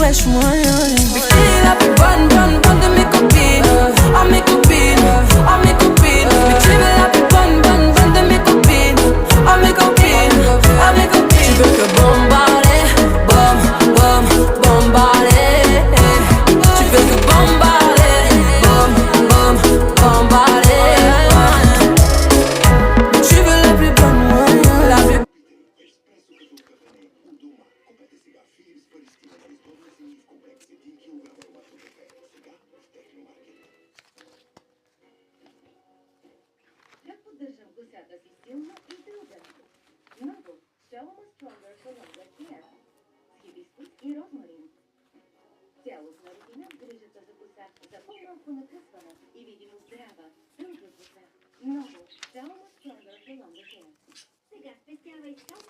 wesh moi. Bikini la plus bonne de mes copines. Oh mes copines, oh mes copines. Bikini la plus bonne de mes copines. Oh mes copines, oh mes copines. Tu veux que bombarder, bombarder. Tu veux que bombarder, bombarder. Tu veux la plus bonne, moi, la plus. Для поддержим гусята системно и дружно. Ново, Selma Stronger Cologne Care с хибискус и розмарин. Цялостна рутина в грижата за коса за по-малко накъсвана и видимо здрава, дълга коса. Ново, Selma Stronger Cologne Care. Сега спестявай само